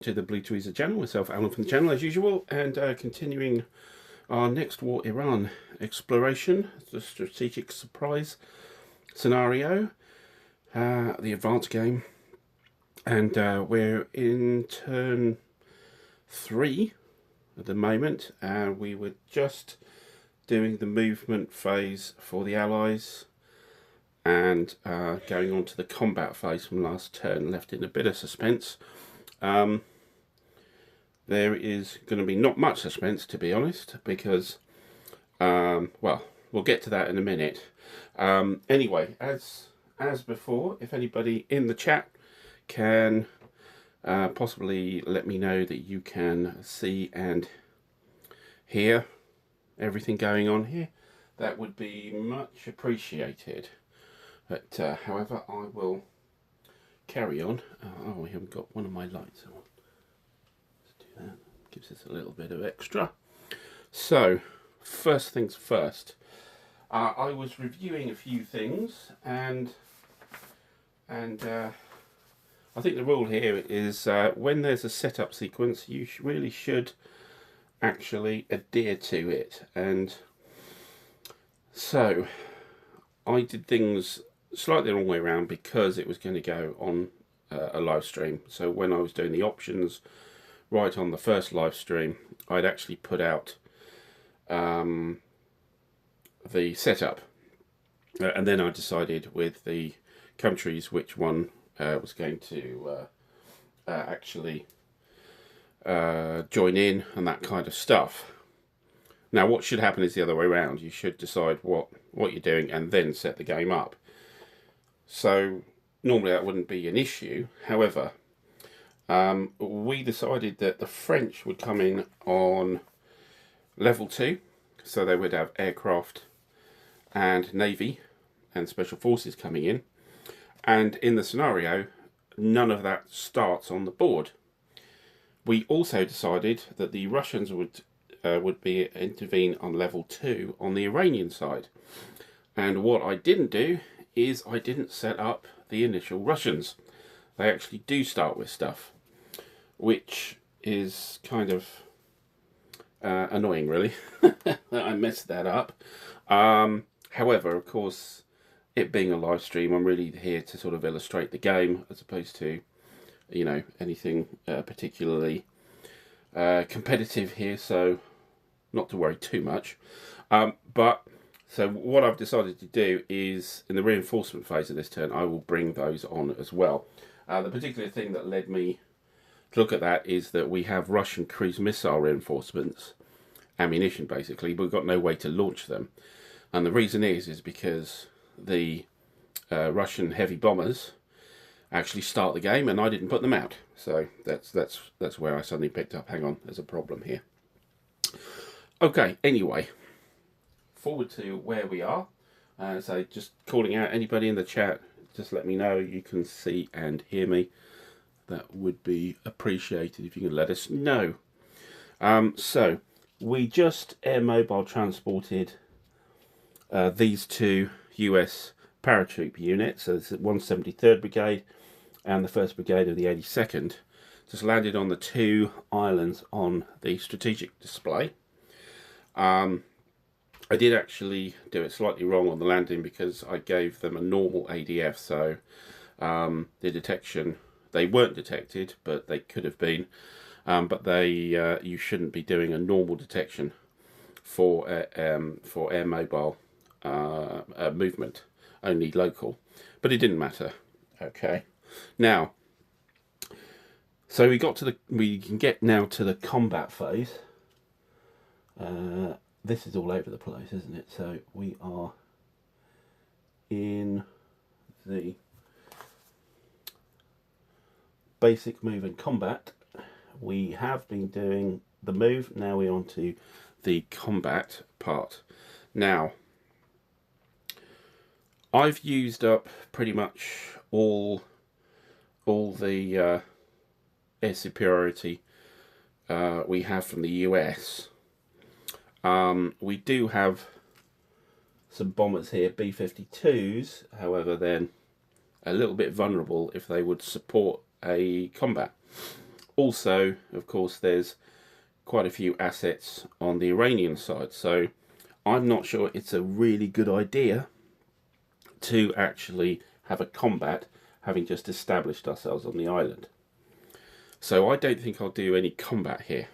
to the Blue Tweezer channel, myself Alan from the channel as usual, and continuing our next war Iran exploration, the strategic surprise scenario, the advanced game, and we're in turn 3 at the moment. We were just doing the movement phase for the Allies and going on to the combat phase from last turn, left in a bit of suspense. There is going to be not much suspense, to be honest, because, well, we'll get to that in a minute. Anyway, as before, if anybody in the chat can possibly let me know that you can see and hear everything going on here, that would be much appreciated. But however, I will carry on. Oh, we haven't got one of my lights on. Let's do that. Gives us a little bit of extra. So, first things first. I was reviewing a few things, and I think the rule here is when there's a setup sequence, you really should actually adhere to it. And so, I did things slightly the wrong way around because it was going to go on a live stream. So when I was doing the options right on the first live stream, I'd actually put out the setup, and then I decided with the countries which one was going to actually join in and that kind of stuff. Now what should happen is the other way around. You should decide what you're doing and then set the game up. So normally that wouldn't be an issue. However, we decided that the French would come in on level 2, so they would have aircraft and navy and special forces coming in, and in the scenario none of that starts on the board. We also decided that the Russians would be intervene on level 2 on the Iranian side, and what I didn't do is I didn't set up the initial Russians. They actually do start with stuff, which is kind of annoying, really. I messed that up. However, of course, it being a live stream, I'm really here to sort of illustrate the game as opposed to, you know, anything particularly competitive here, so not to worry too much. So what I've decided to do is, in the reinforcement phase of this turn, I will bring those on as well. The particular thing that led me to look at that is that we have Russian cruise missile reinforcements, ammunition basically, but we've got no way to launch them. And the reason is because the Russian heavy bombers actually start the game and I didn't put them out. So that's where I suddenly picked up, hang on, there's a problem here. Okay, anyway, forward to where we are. So just calling out anybody in the chat, just let me know you can see and hear me. That would be appreciated if you can let us know. So we just air mobile transported these 2 US paratroop units. So it's the 173rd Brigade and the 1st Brigade of the 82nd. Just landed on the 2 islands on the strategic display. I did actually do it slightly wrong on the landing because I gave them a normal ADF, so the detection, they weren't detected, but they could have been. But you shouldn't be doing a normal detection for air mobile movement, only local. But it didn't matter. Okay, now, so we can get now to the combat phase. This is all over the place, isn't it? So we are in the basic move and combat. We have been doing the move, now we're on to the combat part. Now, I've used up pretty much all the air superiority we have from the US. We do have some bombers here, B-52s, however they're a little bit vulnerable if they would support a combat. Also, of course, there's quite a few assets on the Iranian side, so I'm not sure it's a really good idea to actually have a combat having just established ourselves on the island. So I don't think I'll do any combat here.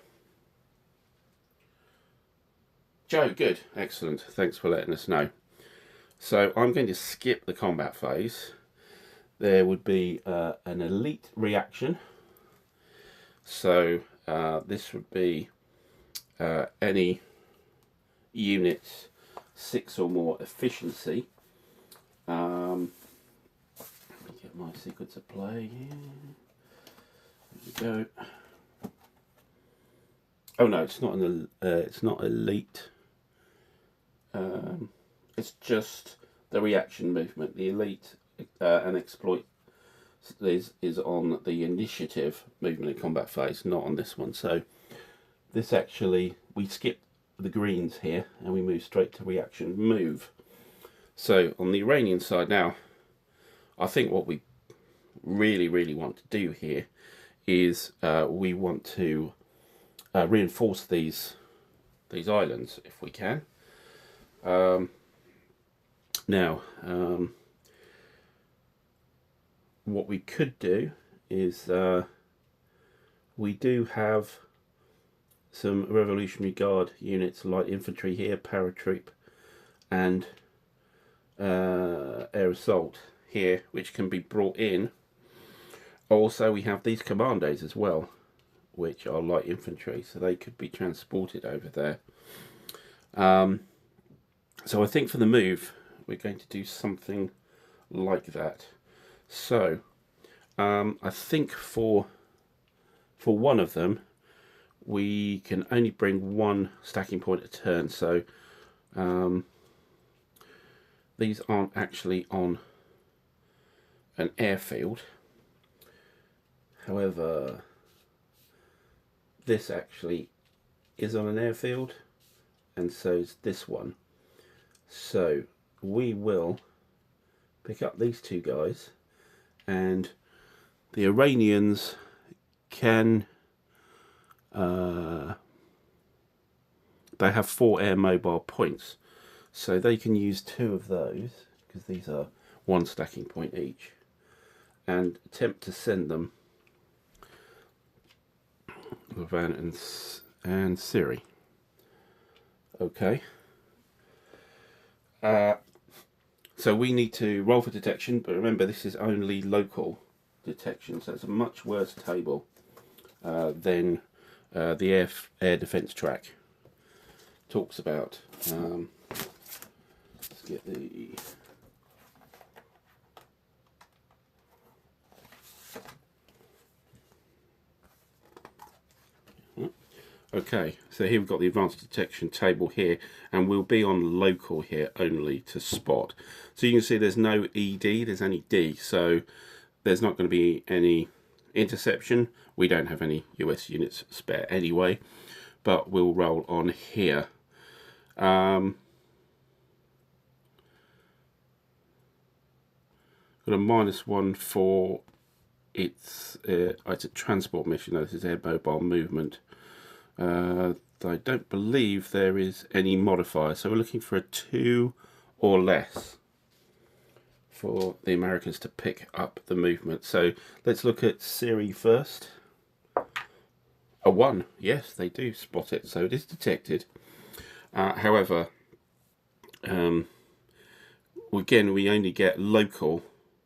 Joe, good, excellent, thanks for letting us know. So I'm going to skip the combat phase. There would be an elite reaction. So this would be any units 6 or more efficiency. Let me get my sequence of play here. There we go. Oh no, it's not elite. It's just the reaction movement. The elite and exploit is on the initiative movement in combat phase, not on this one. So this actually, we skip the greens here and we move straight to reaction move. So on the Iranian side now, I think what we really want to do here is we want to reinforce these islands if we can. Now, what we could do is we do have some Revolutionary Guard units, light infantry here, paratroop, and air assault here, which can be brought in. Also, we have these commandos as well, which are light infantry, so they could be transported over there. So I think for the move, we're going to do something like that. So I think for one of them, we can only bring one stacking point a turn. So these aren't actually on an airfield. However, this actually is on an airfield, and so is this one. So we will pick up these two guys, and the Iranians can they have 4 air mobile points, so they can use 2 of those, because these are 1 stacking point each, and attempt to send them Lavan and Siri. Okay. So we need to roll for detection, but remember this is only local detection, so it's a much worse table than the air defence track talks about. Let's get the... Okay, so here we've got the advanced detection table here, and we'll be on local here only to spot. So you can see there's no ED, there's only D, so there's not going to be any interception. We don't have any US units spare anyway, but we'll roll on here. Got a -1 for it's a transport mission. No, this is air mobile movement. I don't believe there is any modifier, so we're looking for a 2 or less for the Americans to pick up the movement. So let's look at Siri first. A 1, yes, they do spot it, so it is detected. However, again, we only get local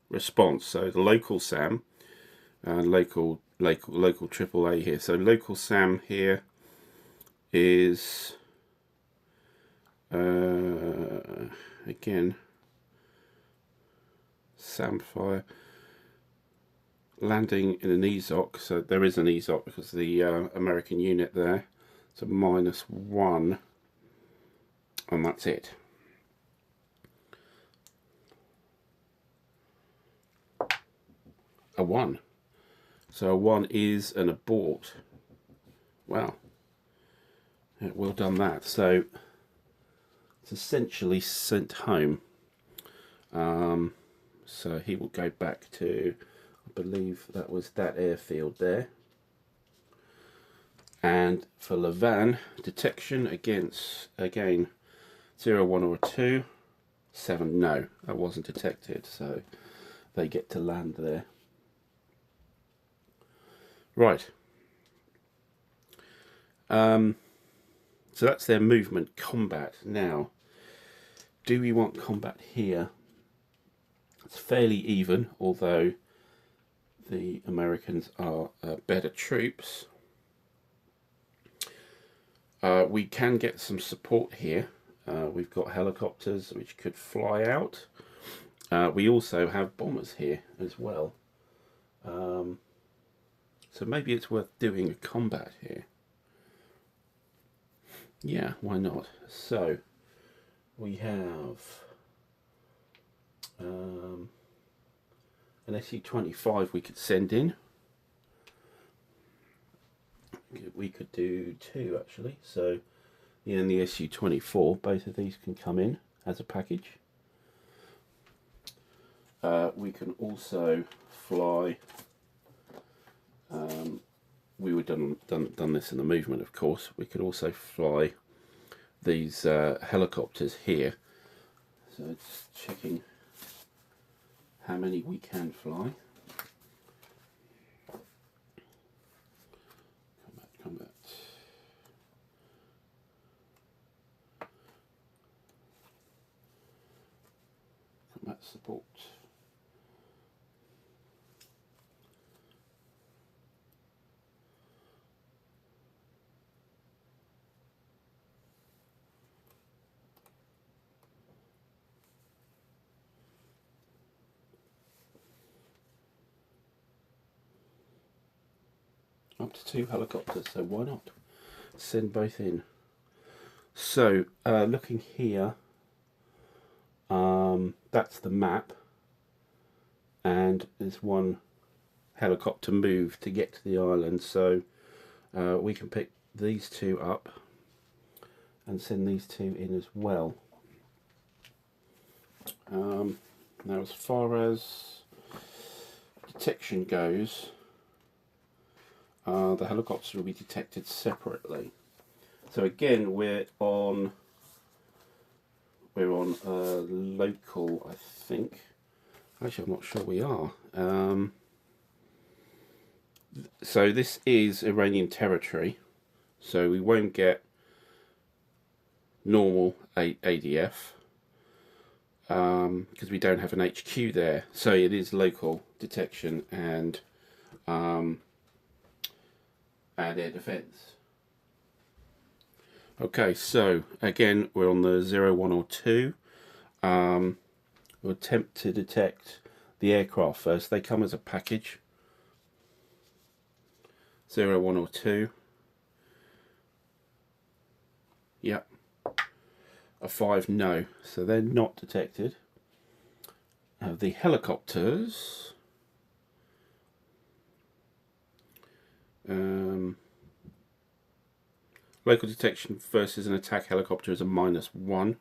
response, so the local SAM, local AAA here. So local SAM here is again Samfire landing in an EZOC, so there is an EZOC because of the American unit there. So -1, and that's it. A 1. So a 1 is an abort. Wow. Yeah, well done that. So it's essentially sent home. So he will go back to, I believe that was that airfield there. And for Lavan, detection against, again, 0, 1 or 2. 7, no, that wasn't detected, so they get to land there. Right. So that's their movement combat. Now, do we want combat here? It's fairly even, although the Americans are better troops. We can get some support here. We've got helicopters which could fly out. We also have bombers here as well. So maybe it's worth doing a combat here. Yeah, why not? So we have an SU-25 we could send in. We could do 2 actually. So yeah, and the SU-24, both of these can come in as a package. We can also fly. We would done this in the movement, of course. We could also fly these helicopters here. So just checking how many we can fly. Combat. Combat support. Up to 2 helicopters, so why not send both in? So looking here, that's the map, and there's 1 helicopter move to get to the island, so we can pick these 2 up and send these 2 in as well. Now as far as detection goes, the helicopters will be detected separately. So again, we're on local, I think. Actually, I'm not sure we are. So this is Iranian territory, so we won't get normal ADF because we don't have an HQ there. So it is local detection and air defense. Okay, so again we're on the 0, 1 or 2. We'll attempt to detect the aircraft first. They come as a package. 0, 1 or 2. Yep. A 5, no. So they're not detected. The helicopters. Local detection versus an attack helicopter is a -1.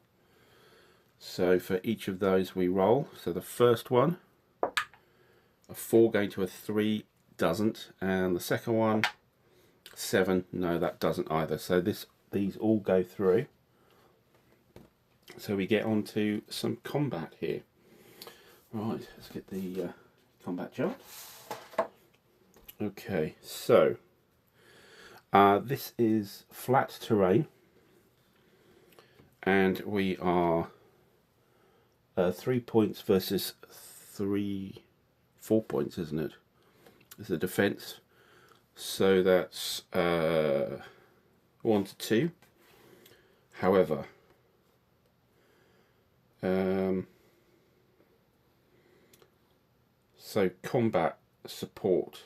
So for each of those we roll. So the first one, a 4 going to a 3, doesn't, and the second one, 7, no, that doesn't either. So these all go through. So we get on to some combat here. Right, let's get the combat chart. Okay, so this is flat terrain, and we are 3 points versus 4 points, isn't it? Is the defense. So that's 1 to 2. However, so combat support.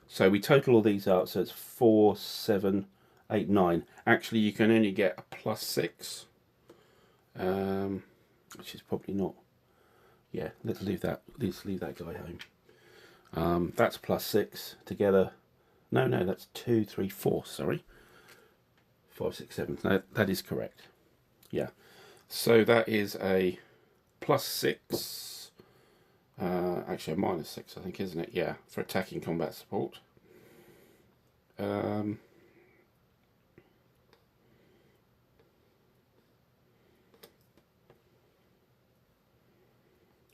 So we total all these out, so it's 4, 7, 8, 9. Actually, you can only get a +6, which is probably not. Yeah, let's leave that. Let's leave that guy home. That's +6 together. No, that's 2, 3, 4. Sorry, 5, 6, 7. No, that is correct. Yeah. So that is a +6. Actually, a -6, I think, isn't it? Yeah, for attacking combat support.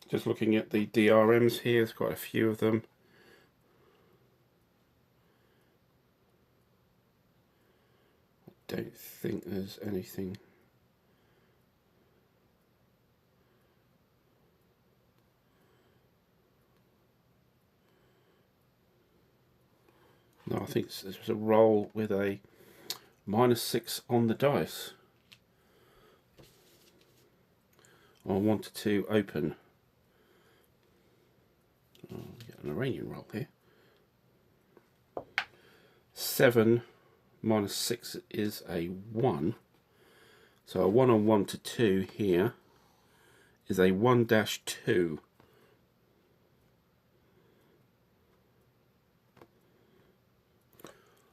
Just looking at the DRMs here, there's quite a few of them. I don't think there's anything. No, I think this was a roll with a -6 on the dice. I wanted to open. Oh, we got an Iranian roll here. 7 -6 is a 1. So a 1 on 1 to 2 here is a 1-2.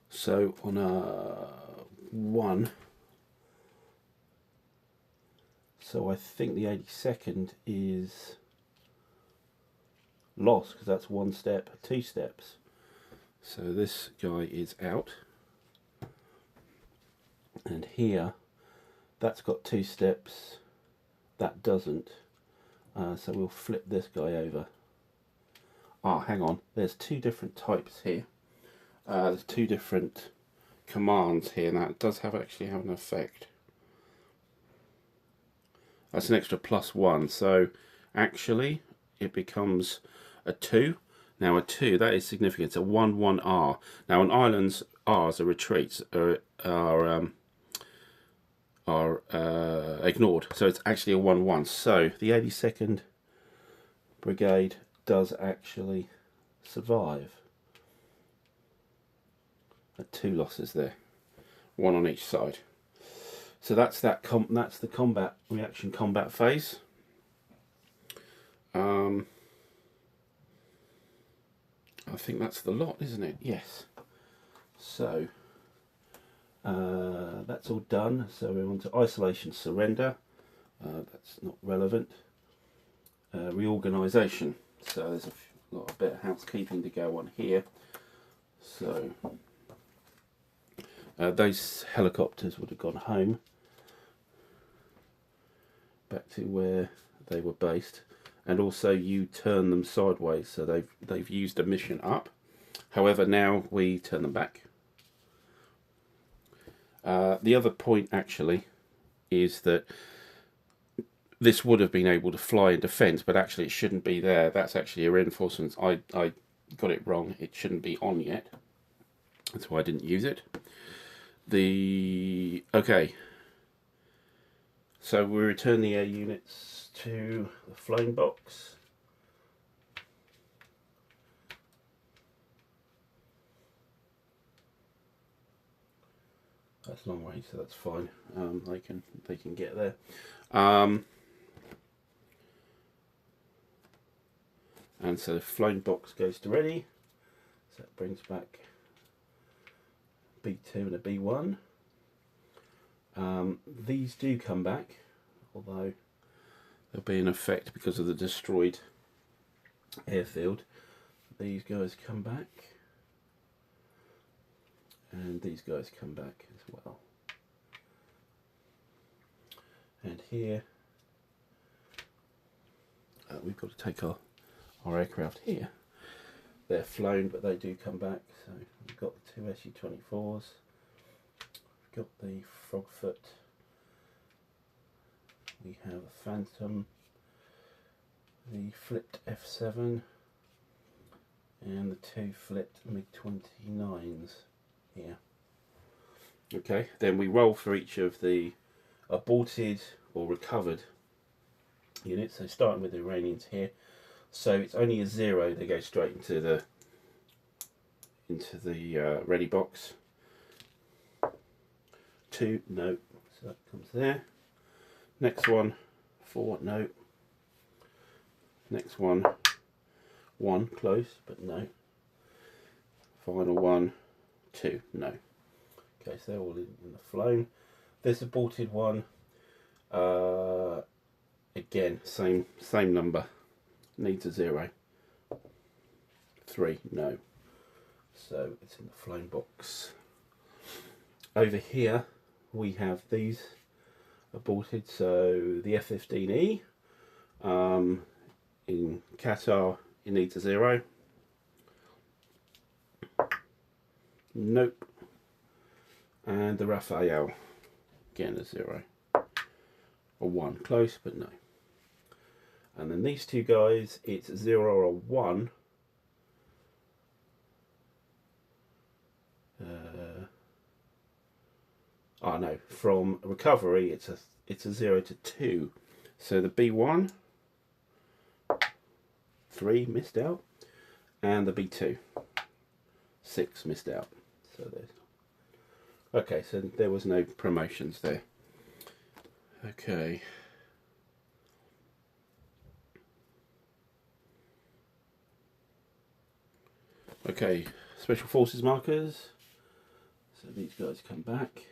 So on a 1, so I think the 82nd is lost because that's 1 step, 2 steps. So this guy is out. And here, that's got 2 steps, that doesn't. So we'll flip this guy over. Ah, hang on, there's 2 different types here. There's 2 different commands here, and that does actually have an effect. That's an extra +1, so actually it becomes a 2. Now a 2, that is significant. It's a 1-1-R. Now on islands, R's are retreats, are ignored. So it's actually a 1-1. So the 82nd Brigade does actually survive. 2 losses there, 1 on each side. So that's that's the combat reaction combat phase. I think that's the lot, isn't it? Yes. So that's all done. So we're on to isolation, surrender. That's not relevant. Reorganisation. So there's a lot of bit of housekeeping to go on here. So those helicopters would have gone home, back to where they were based, and also you turn them sideways, so they've used a mission up. However, now we turn them back. The other point actually is that this would have been able to fly in defence, but actually it shouldn't be there. That's actually a reinforcement. I got it wrong. It shouldn't be on yet. That's why I didn't use it. Okay, so we return the air units to the flying box. That's long range, so that's fine. They can get there. And so the flying box goes to ready. So that brings back B2 and a B1. These do come back, although there'll be an effect because of the destroyed airfield. These guys come back, and these guys come back as well. And here we've got to take our aircraft here. They're flown, but they do come back. So we've got the 2 Su-24s. We've got the Frogfoot. We have a Phantom, the flipped F7, and the 2 flipped MiG-29s here. Okay, then we roll for each of the aborted or recovered units. So starting with the Iranians here. So it's only a 0, they go straight into the ready box. 2, no, so that comes there. Next one, 4, no. Next one, 1, close, but no. Final one, 2, no. Okay, so they're all in the flown. This aborted one, again, same number. Needs a 0. 3, no. So it's in the flame box. Over here we have these aborted. So the F-15E in Qatar it needs a 0. Nope. And the Rafael, again a 0. Or 1, close but no. And then these two guys, it's a 0 or a 1. Oh no, from recovery it's a 0 to 2. So the B1, 3 missed out, and the B2, 6 missed out. So there's okay. So there was no promotions there. Okay. Okay, Special Forces markers. So these guys come back.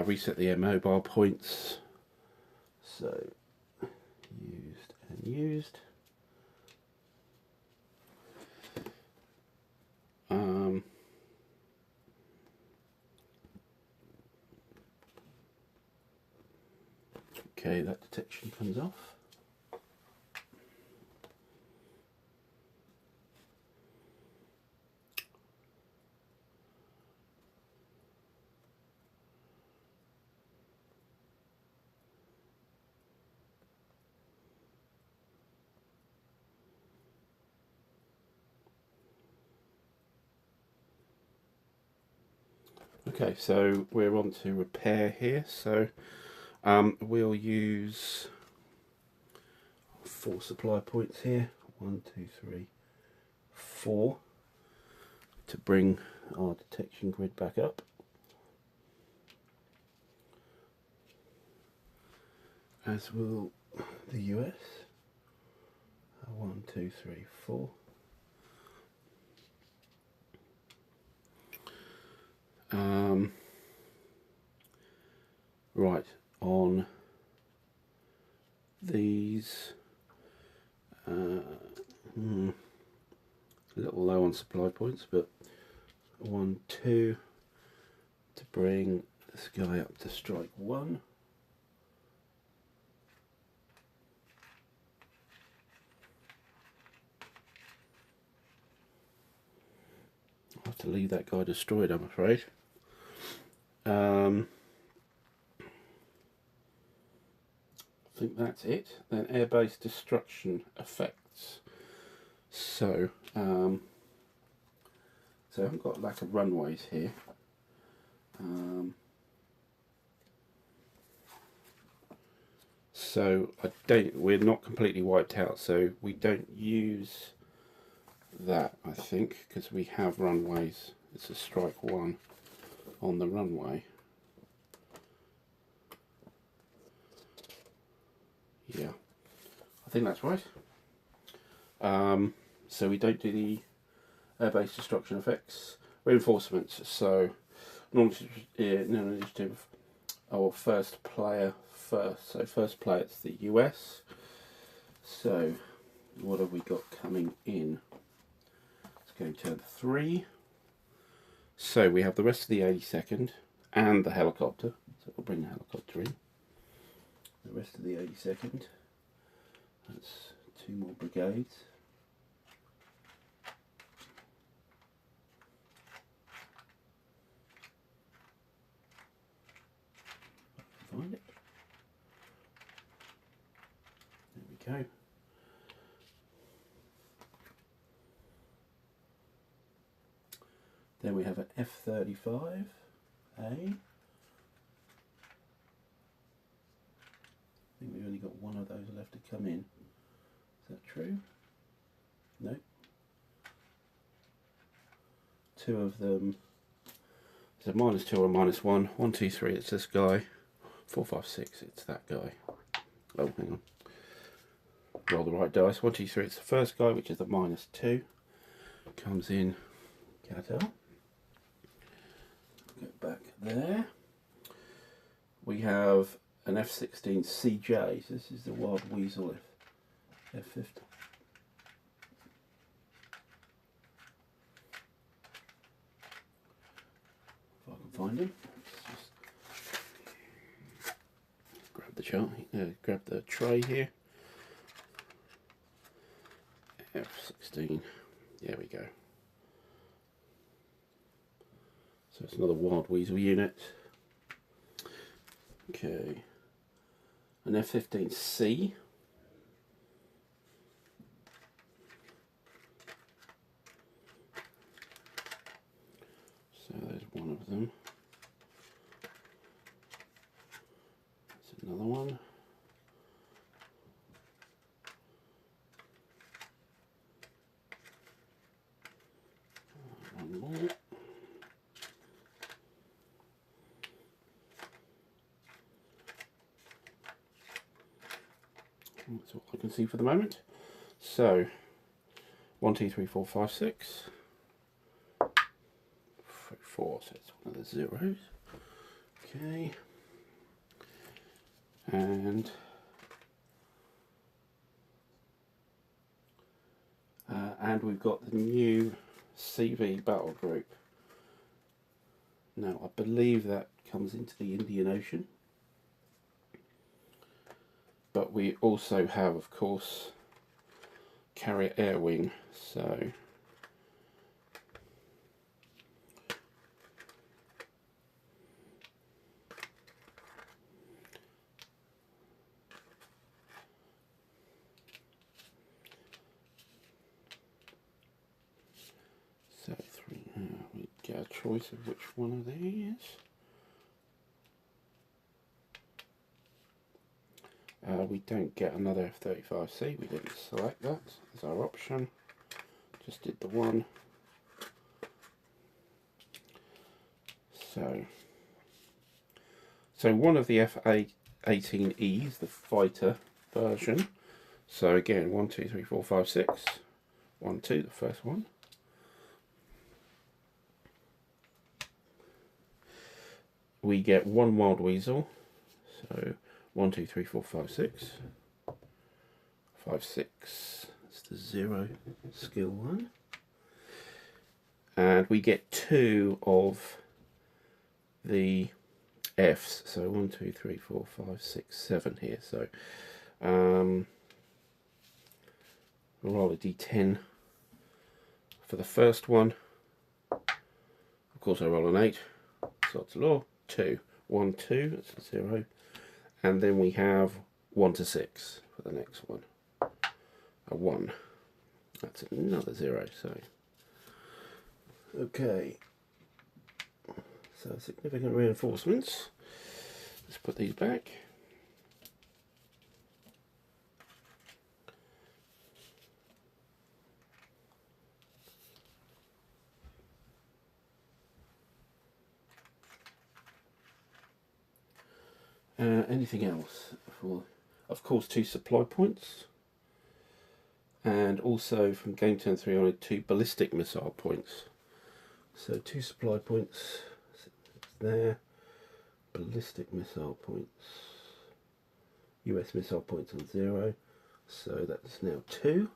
Reset the air mobile points. So used and used. Okay, that detection comes off. Okay, so we're on to repair here. So we'll use 4 supply points here. 1, 2, 3, 4 to bring our detection grid back up. As will the US. 1, 2, 3, 4. Right, on these, a little low on supply points, but 1, 2 to bring this guy up to strike 1. I'll have to leave that guy destroyed, I'm afraid. I think that's it. Then airbase destruction effects. So, so I haven't got lack of runways here. So we're not completely wiped out. So we don't use that, I think, because we have runways. It's a strike 1 on the runway. Yeah, I think that's right. So we don't do the airbase destruction effects. Reinforcements. So non-initiative or first player first. So first player, it's the US. So what have we got coming in? Let's go turn 3. So we have the rest of the 82nd and the helicopter. So we'll bring the helicopter in. The rest of the 82nd. That's 2 more brigades. Find it. There we go. Then we have an F-35A. I think we've only got 1 of those left to come in. Is that true? No. 2 of them. Is it -2 or -1? 1, 2, 3, it's this guy. 4, 5, 6, it's that guy. Oh, hang on. Roll the right dice. 1, 2, 3, it's the first guy, which is the -2. Comes in Qatar. Go back there. We have an F-16 CJ. So this is the Wild Weasel F-50. If I can find him. Let's just grab the chart. Grab the tray here. F16. There we go. So it's another Wild Weasel unit. Okay. An F-15C. So there's one of them. There's another one. One more. That's all I can see for the moment. So 1, 2, 3, 4, 5, 6. 4, so it's one of the zeros. Okay. And we've got the new CV battle group. Now I believe that comes into the Indian Ocean. But we also have, of course, carrier air wing, so three. We get a choice of which one of these. We don't get another F-35C, we didn't select that as our option, just did the one. So one of the F-18Es, the fighter version. So again, 1, 2, 3, 4, 5, 6. 1, 2, the first one. We get one Wild Weasel, so 1, 2, 3, 4, 5, 6. 5, 6. That's the 0 skill one. And we get 2 of the Fs. So 1, 2, 3, 4, 5, 6, 7 here. So we'll roll a D10 for the first one. Of course, I roll an 8. So it's law. 2. 1, 2. That's a 0. And then we have 1 to 6 for the next one. A 1. That's another 0. So okay. So significant reinforcements. Let's put these back. Anything else? For, of course, 2 supply points. And also from game turn 3 on 2 ballistic missile points. So 2 supply points there, ballistic missile points, US missile points on 0. So that's now 2.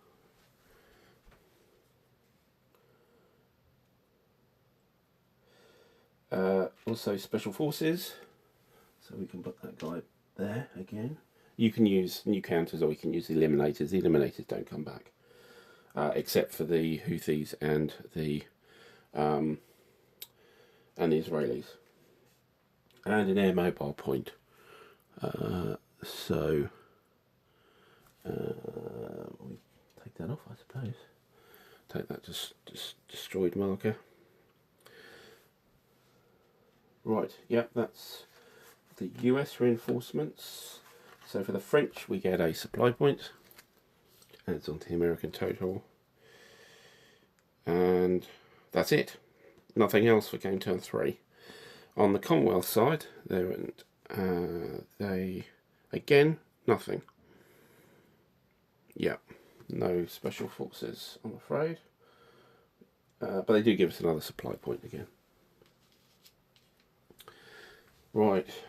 Also special forces. So we can put that guy there again. You can use new counters or you can use the eliminators. The eliminators don't come back, except for the Houthis and the Israelis, and an air mobile point. So we take that off, I suppose. Take that just destroyed marker. Right. Yep, that's the US reinforcements. So for the French we get a supply point, adds on to the American total, and that's it. Nothing else for game turn 3. On the Commonwealth side, they again nothing. Yeah, no special forces, I'm afraid, but they do give us another supply point again. Right.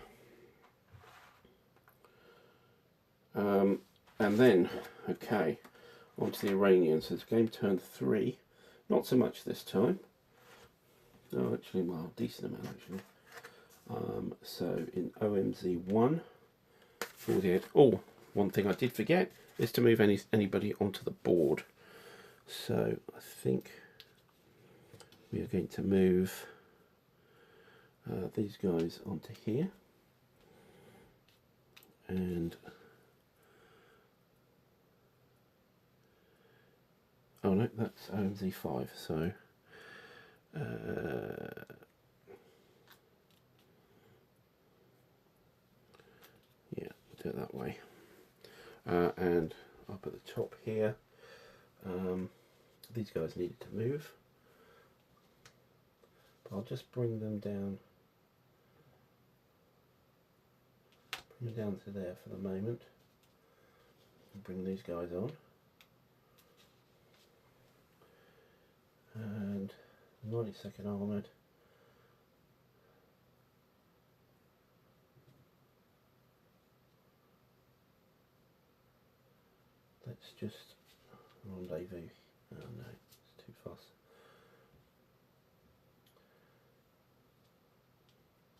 And then, okay, on to the Iranians. So it's game turn 3. Not so much this time. Oh, actually, well, decent amount actually. So in OMZ 1, for the edge. Oh, one thing I did forget is to move anybody onto the board. So I think we are going to move these guys onto here, and oh no, that's OMZ5, so yeah, do it that way. And up at the top here, these guys needed to move, but I'll just bring them down to there for the moment, and bring these guys on. And 92nd Armoured, let's just rendezvous. Oh no, it's too fast.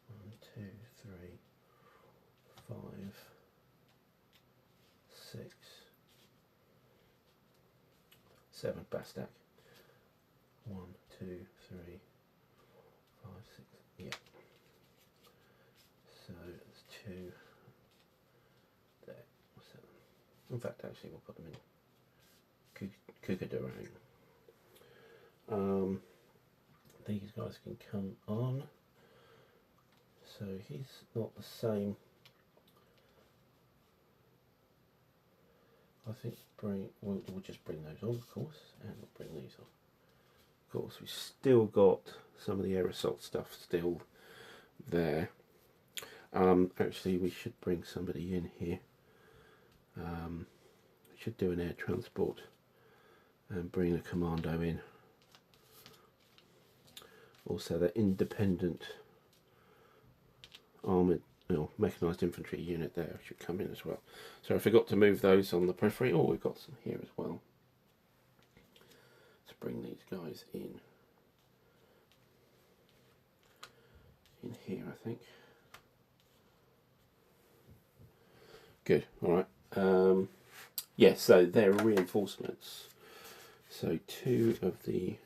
1, 2, 3, 5, 6, 7 Bastak. 1, 2, 3, 5, 6. Yeah. So it's 2 there. What's that? In fact, actually, we'll put them in Kukadurang. These guys can come on. So he's not the same. I think we'll just bring those on, of course, and we'll bring these on. Of course, we've still got some of the air assault stuff still there. Actually, we should bring somebody in here. We should do an air transport and bring a commando in. Also, the independent armoured, mechanised infantry unit there should come in as well. So I forgot to move those on the periphery. Oh, we've got some here as well. Let's bring these guys in here, I think. Good. All right. Yeah, so they're reinforcements. So 2 of the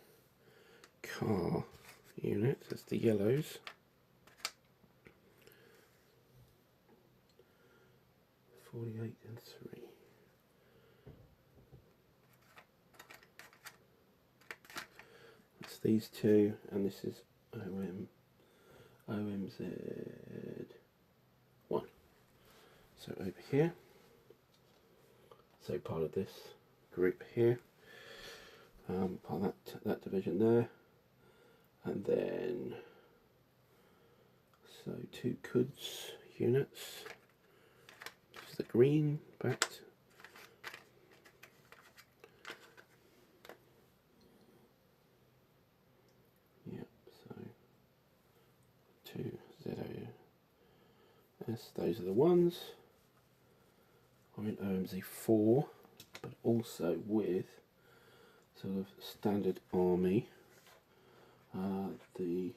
car units, that's the yellows. 48 and 3. That's these 2, and this is OMZ 1. So over here. So part of this group here, part of that division there, and then so 2 Quds units. This is the green backed. Yep. So 2 ZOS. Those are the ones. I'm in OMZ4, but also with sort of standard army, the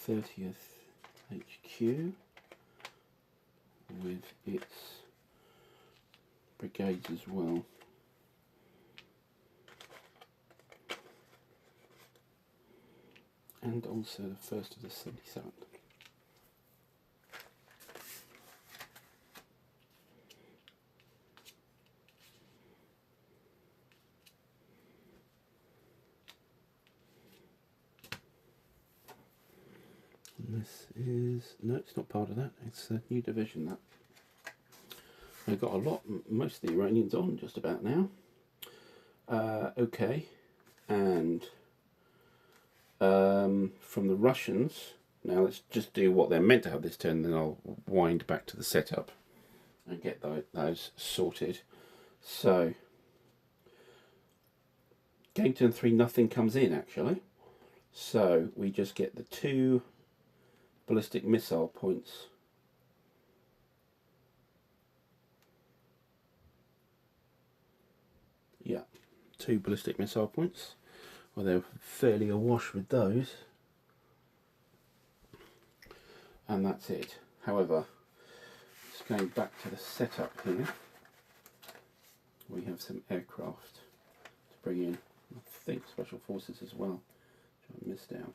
30th HQ with its brigades as well. And also the 1st of the 77th. This is, no, it's not part of that, it's a new division that. They've got a lot, most of the Iranians on just about now. Okay, and from the Russians, now let's just do what they're meant to have this turn, then I'll wind back to the setup and get those sorted. So, game turn 3, nothing comes in actually. So we just get the 2 ballistic missile points. Yeah, 2 ballistic missile points. Well, they're fairly awash with those. And that's it. However, Just going back to the setup here, we have some aircraft to bring in. I think Special Forces as well, which I missed out.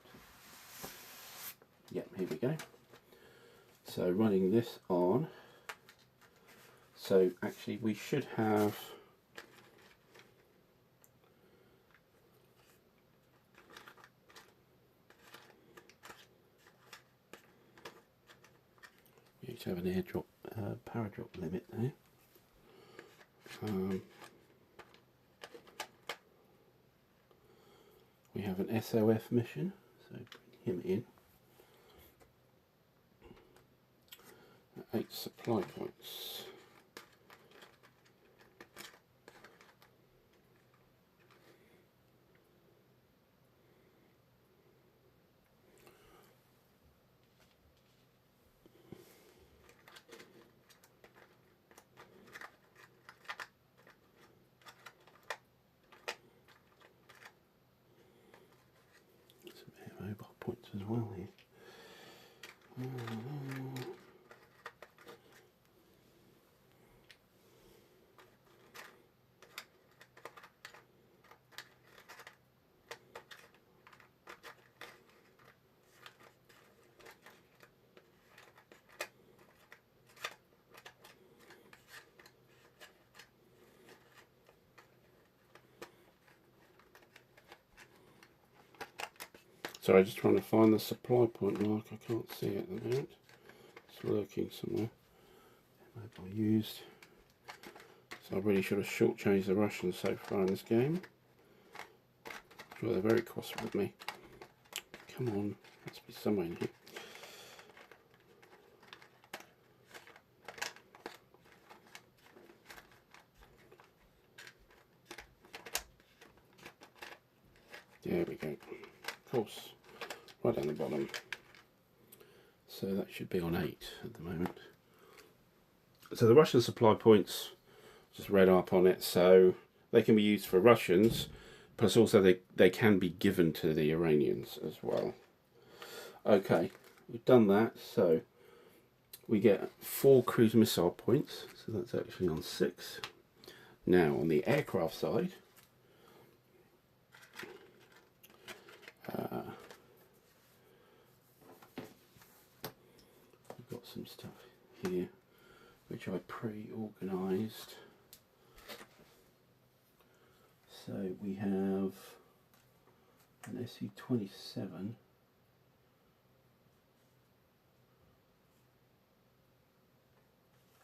Yep, here we go. So running this on, so actually we should have an airdrop, paradrop limit there. We have an SOF mission, so bring him in. 8 supply points. Mobile points as well here. Sorry, just trying to find the supply point mark. I can't see it at the moment. It's lurking somewhere. Mobile used. So I really should have shortchanged the Russians so far in this game. I'm sure they're very cross with me. Come on, must be somewhere in here. There we go. Of course, right down the bottom. So that should be on 8 at the moment. So the Russian supply points, just read up on it, so they can be used for Russians, plus also they can be given to the Iranians as well. Okay, we've done that, so we get 4 cruise missile points, so that's actually on 6. Now on the aircraft side, we've got some stuff here which I pre-organised. So we have an SU-27,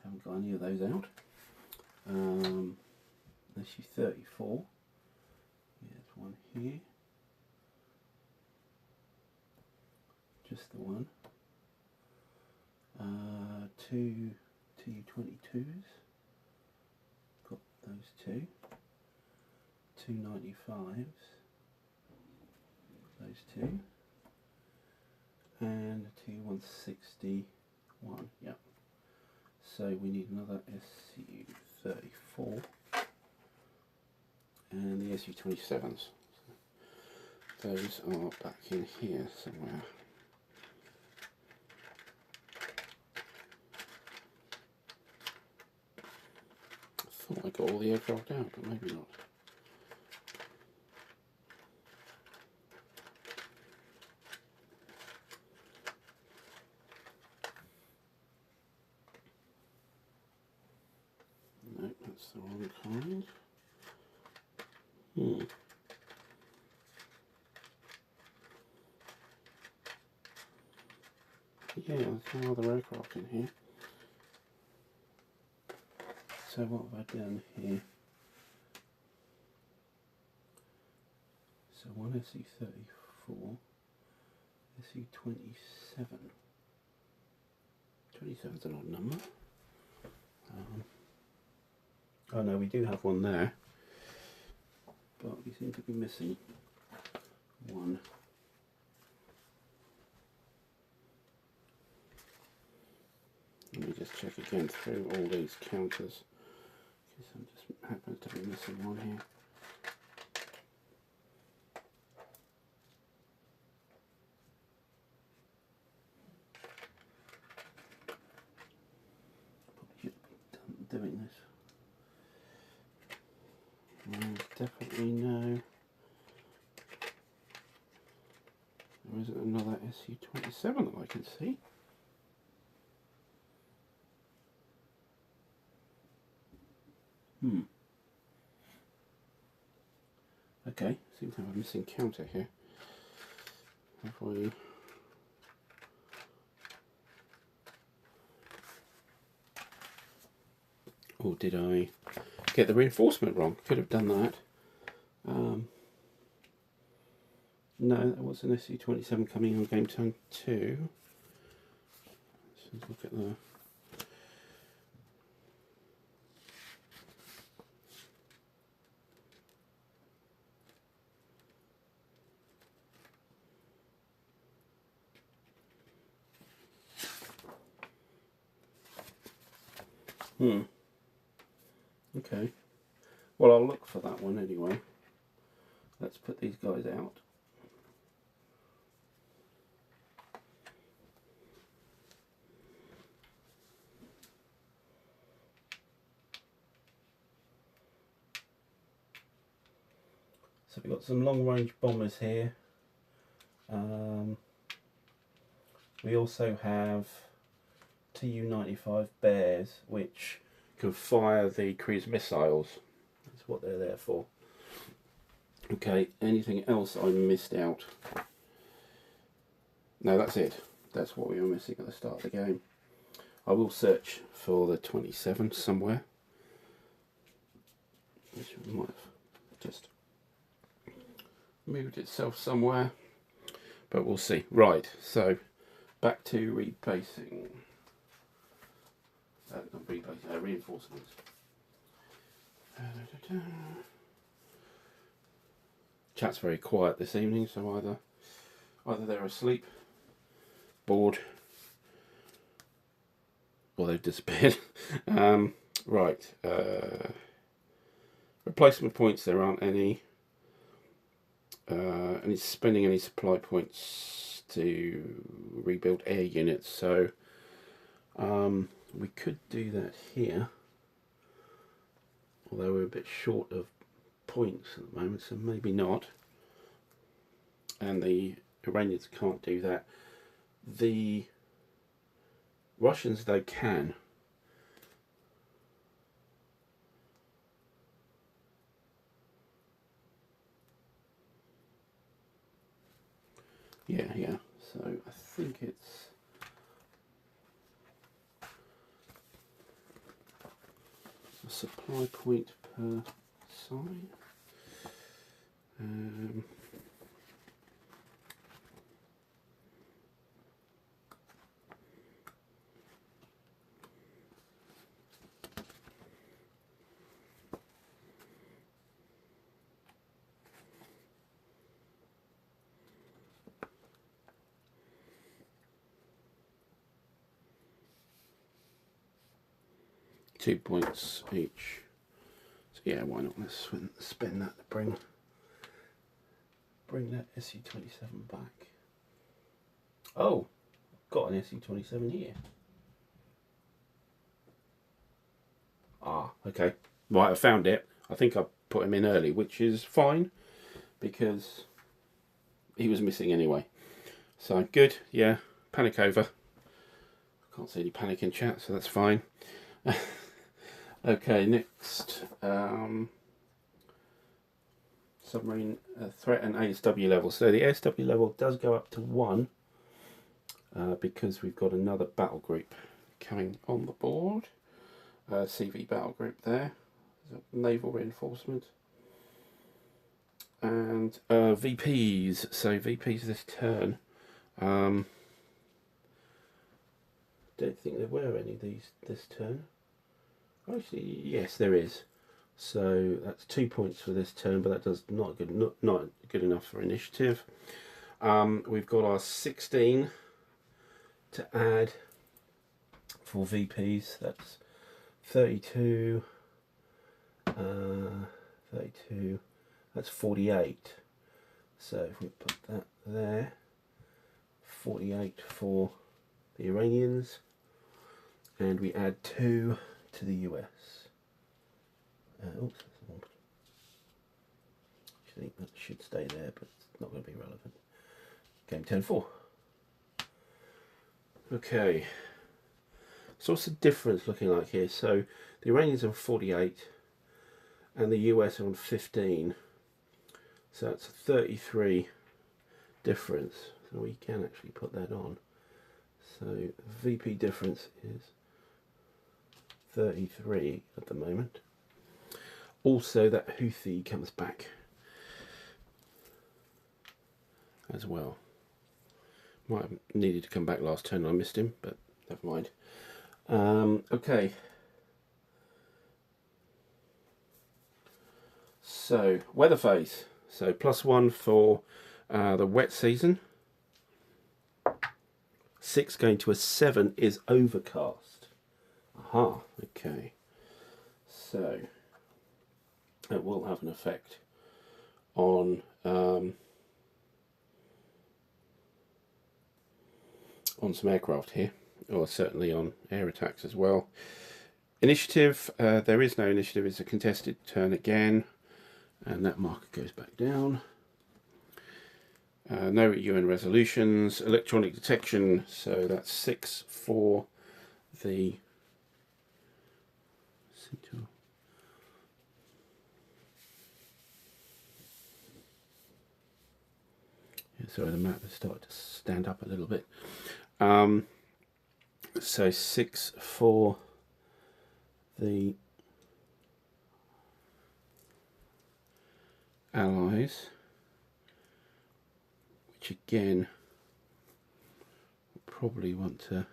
haven't got any of those out. SU-34, here's one here, just the one. 2 Tu-22s, got those 2. 295s, those 2, and a Tu-161, yep. So we need another SU-34 and the SU-27s. So those are back in here somewhere. I thought I got all the aircraft out, but maybe not. No, that's the wrong kind. Yeah, there's no other aircraft in here. So what have I done here? So one SU-34, SU-27. 27's an odd number. Oh no, we do have one there, but we seem to be missing one. Let me just check again through all these counters, because I just happen to be missing one here. let me know. There isn't another SU-27 that I can see. Okay, seems to have a missing counter here. Have we... Or did I get the reinforcement wrong? Could have done that. No, that was an SU-27 coming on game turn 2. Let's look at the... Okay. Well, I'll look for that one anyway. Let's put these guys out. So we've got some long-range bombers here. We also have Tu-95 Bears, which can fire the cruise missiles. That's what they're there for. Okay, anything else I missed out? No, that's it. That's what we were missing at the start of the game. I will search for the 27 somewhere, which might have just moved itself somewhere, but we'll see. Right, so back to rebasing. Not rebasing, reinforcements. Chat's very quiet this evening, so either they're asleep, bored, or they've disappeared. Right, replacement points, there aren't any. And he's spending any supply points to rebuild air units, so we could do that here, although we're a bit short of points at the moment, so maybe not. And the Iranians can't do that. The Russians, though, can. Yeah, so I think it's a supply point per side. 2 points each. So yeah, why not? Let's spend that to bring that SU-27 back. Oh, got an SU-27 here. Ah, okay. Right, I found it. I think I put him in early, which is fine because he was missing anyway. So good, yeah. Panic over. I can't see any panic in chat, so that's fine. Okay, next. Submarine threat and ASW level. So the ASW level does go up to 1 because we've got another battle group coming on the board. CV battle group there. Naval reinforcement. And VPs. So VPs this turn. Don't think there were any of these this turn. Actually, yes, there is. So that's 2 points for this turn, but that does not good enough for initiative. We've got our 16 to add for VPs. That's 32. 32. That's 48. So if we put that there, 48 for the Iranians, and we add 2 to the US. Oops, actually. That should stay there, but it's not going to be relevant. Game 10-4. Okay. So what's the difference looking like here? So the Iranians are on 48 and the US are on 15. So that's a 33 difference. So we can actually put that on. So VP difference is 33 at the moment. Also that Houthi comes back as well. Might have needed to come back last turn, I missed him, but never mind. Okay. So, weather phase. So, +1 for the wet season. 6 going to a 7 is overcast. Aha, okay. So, it will have an effect on some aircraft here, or certainly on air attacks as well. Initiative, there is no initiative, it's a contested turn again, and that marker goes back down. No UN resolutions, electronic detection, so that's 6 for the sorry, the map has started to stand up a little bit. So 6 for the Allies, which again we'll probably want to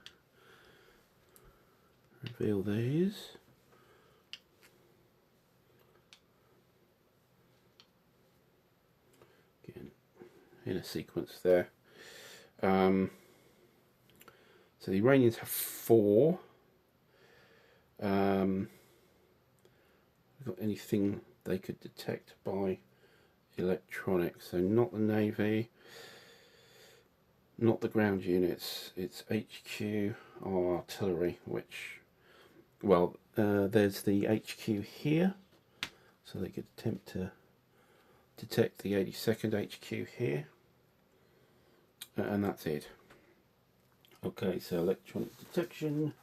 reveal these. Again, in a sequence there. So the Iranians have 4. Got anything they could detect by electronics? So not the Navy, not the ground units. It's HQ or artillery, which, well, there's the HQ here, so they could attempt to detect the 82nd HQ here, and that's it. Okay, so electronic detection,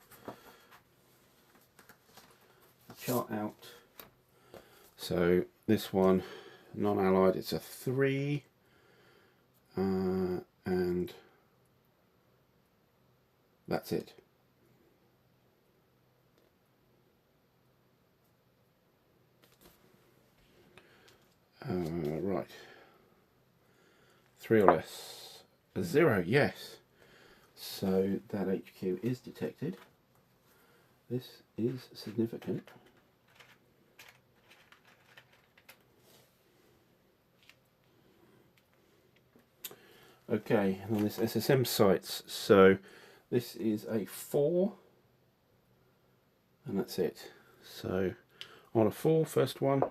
chart out. So this one, non-allied, it's a 3, and that's it. Right, 3 or less, a 0, yes. So that HQ is detected. This is significant. Okay, and on this SSM sites, so this is a 4, and that's it. So on a 4, first one,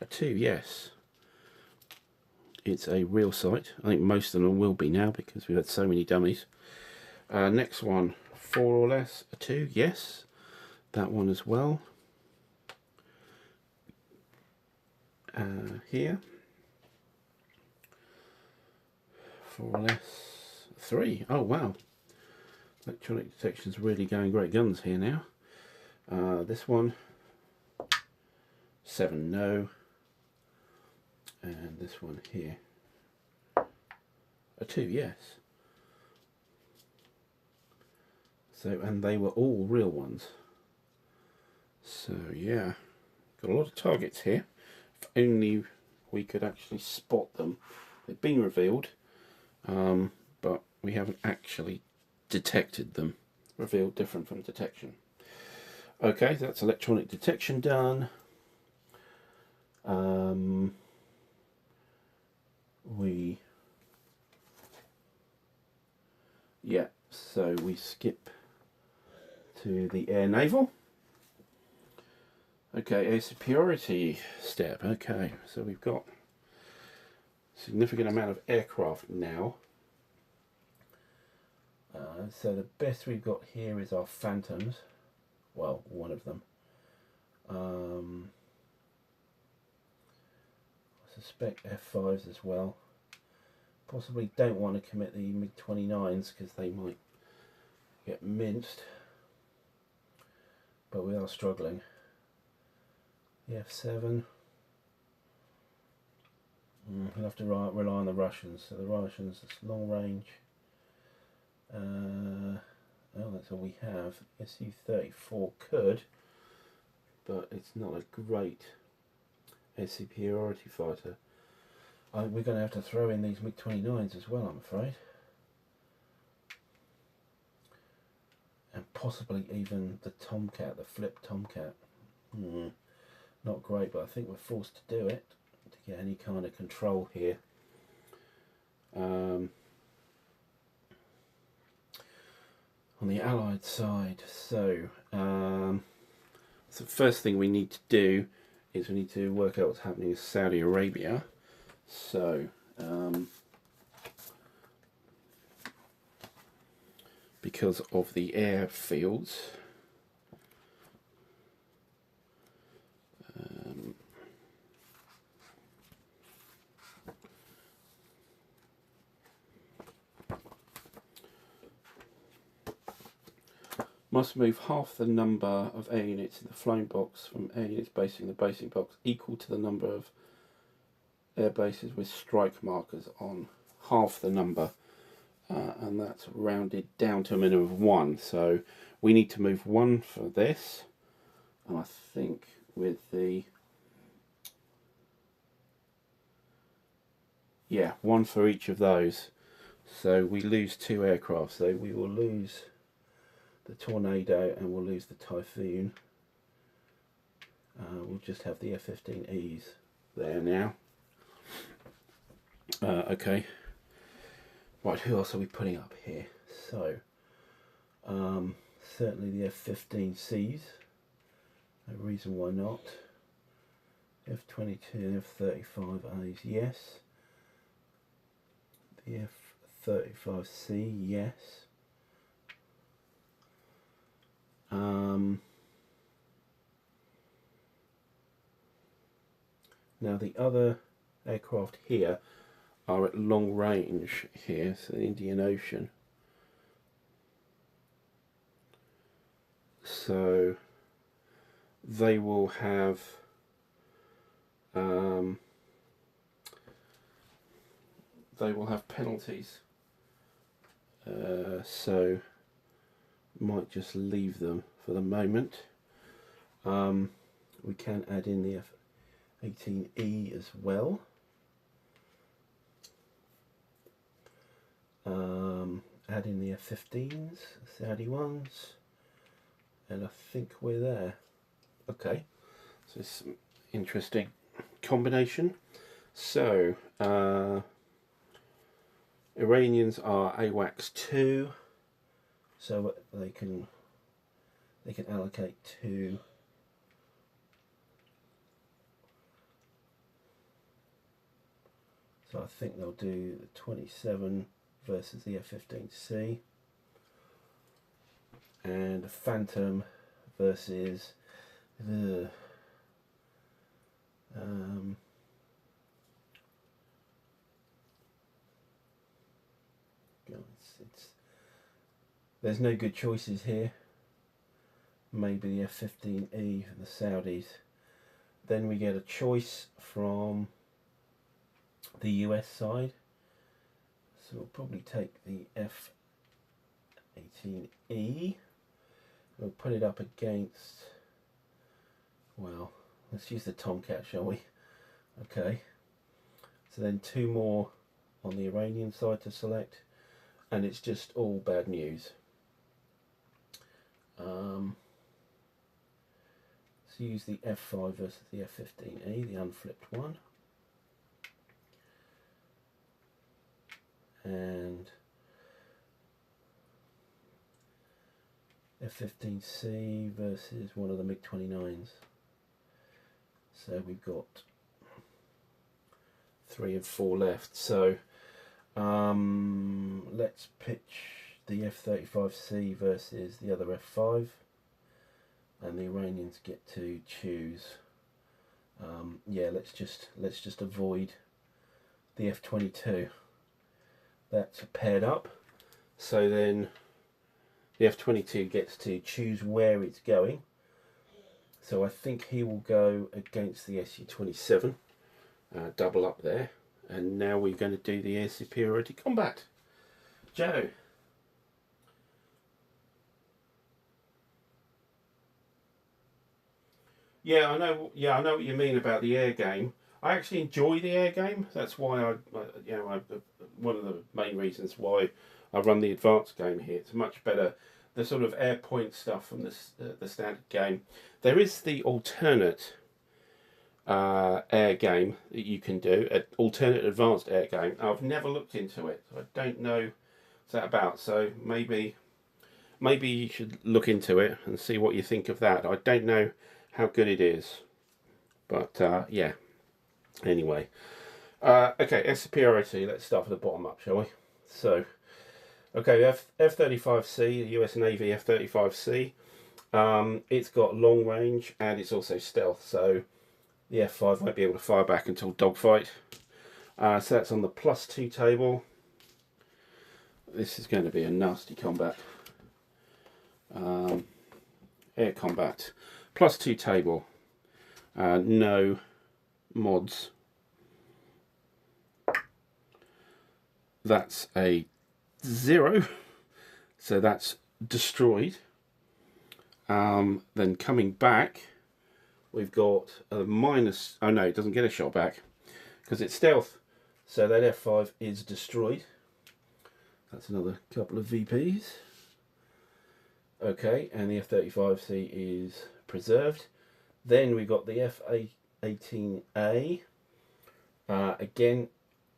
a 2, yes. It's a real site. I think most of them will be now because we've had so many dummies. Next one, 4 or less, a 2, yes. That one as well. Here, 4 or less, 3. Oh wow, electronic detection's really going great guns here now. This one, 7, no. And this one here, a 2, yes. So, and they were all real ones. So yeah, got a lot of targets here. If only we could actually spot them. They've been revealed, but we haven't actually detected them. Revealed different from detection. Okay, so that's electronic detection done. So we skip to the air naval. Okay, a superiority step. Okay, so we've got a significant amount of aircraft now. So the best we've got here is our Phantoms. Well, one of them. suspect F5s as well. Possibly don't want to commit the MiG-29s because they might get minced, but we are struggling. The F7, we'll have to rely on the Russians. So the Russians, it's long range. Oh, that's all we have. Su-34 could, but it's not a great air superiority fighter. We're going to have to throw in these MiG-29s as well, I'm afraid. And possibly even the Tomcat, the flip Tomcat. Not great, but I think we're forced to do it to get any kind of control here. On the Allied side, so the first thing we need to do is we need to work out what's happening in Saudi Arabia. So because of the airfields, must move half the number of air units in the flying box from air units based in the basing box equal to the number of air bases with strike markers on, half the number, and that's rounded down to a minimum of 1. So we need to move 1 for this, and I think with the 1 for each of those. So we lose 2 aircraft, so we will lose the Tornado and we'll lose the Typhoon. We'll just have the F-15Es there now. Okay, right, who else are we putting up here? So certainly the F-15Cs, no reason why not. F-22 and F-35As, yes. The F-35C, yes. Now the other aircraft here are at long range here, so the Indian Ocean. So they will have penalties. So might just leave them for the moment. We can add in the F-18E as well. Add in the F-15s, Saudi ones, and I think we're there. Okay, so it's some interesting combination. So Iranians are AWACS 2, so they can allocate 2. So I think they'll do the 27 versus the F-15C, and a Phantom versus the there's no good choices here. Maybe the F-15E for the Saudis. Then we get a choice from the US side. So we'll probably take the F-18E. We'll put it up against, well, let's use the Tomcat, shall we? Okay. So then 2 more on the Iranian side to select, and it's just all bad news. So use the F5 versus the F-15E, the unflipped one. And F-15C versus one of the MiG-29s. So we've got 3 and 4 left. So let's pitch the F-35C versus the other F5, and the Iranians get to choose Yeah, let's just avoid the F-22. That's paired up, so then the F-22 gets to choose where it's going. So I think he will go against the Su-27, double up there, and now we're going to do the air superiority combat. Joe. Yeah, I know. Yeah, I know what you mean about the air game. I actually enjoy the air game. That's why one of the main reasons why I run the advanced game here. It's much better. The sort of air point stuff from the standard game. There is the alternate air game that you can do, an alternate advanced air game. I've never looked into it. So I don't know what's that about. So maybe you should look into it and see what you think of that. I don't know how good it is, but yeah. Anyway, okay, air superiority. Let's start from the bottom up, shall we? So, okay, F-35C, the US Navy F-35C. It's got long range and it's also stealth, so the F-5 won't be able to fire back until dogfight. So that's on the +2 table. This is going to be a nasty combat. Air combat. +2 table. No mods. That's a 0. So that's destroyed. Then coming back, we've got a minus. Oh no, it doesn't get a shot back because it's stealth. So that F5 is destroyed. That's another couple of VPs. Okay, and the F-35C is preserved. Then we got the F-18A. Again,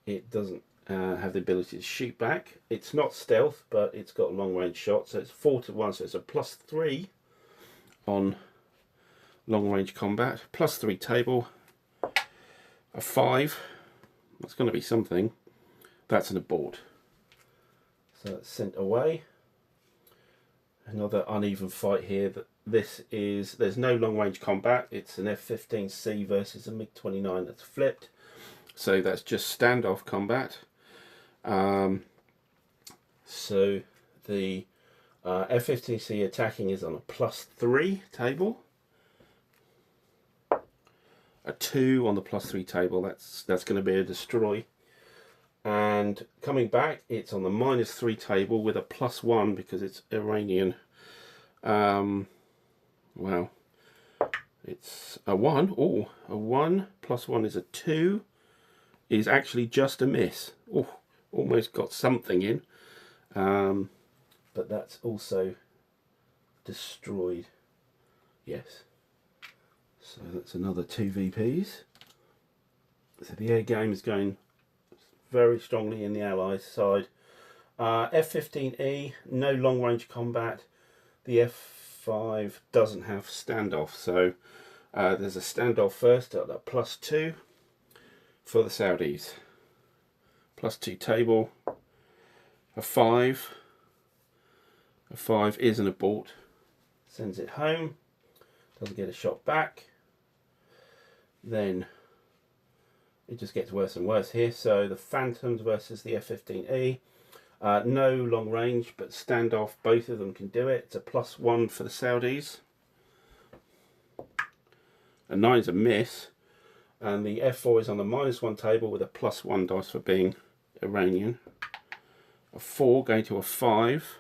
it doesn't have the ability to shoot back. It's not stealth, but it's got long range shots. So it's 4-1, so it's a +3 on long range combat. +3 table. A 5. That's going to be something. That's an abort. So that's sent away. Another uneven fight here. There's no long range combat. It's an F-15C versus a MiG-29 that's flipped. So that's just standoff combat. So the F-15C attacking is on a +3 table. A 2 on the +3 table. That's going to be a destroy. And coming back, it's on the -3 table with a +1 because it's Iranian. Well, it's a 1. Oh, a 1 +1 is a 2. Is actually just a miss. Oh, almost got something in. But that's also destroyed. Yes. So that's another 2 VPs. So the air game is going very strongly in the Allies side. F-15E, no long range combat. The F-5 doesn't have standoff, so there's a standoff first at that +2 for the Saudis. +2 table. A 5. A 5 is an abort. Sends it home. Doesn't get a shot back. Then it just gets worse and worse here. So the Phantoms versus the F-15E. No long range, but standoff. Both of them can do it. It's a +1 for the Saudis. A 9 is a miss. And the F4 is on the -1 table with a +1 dice for being Iranian. A 4 going to a 5.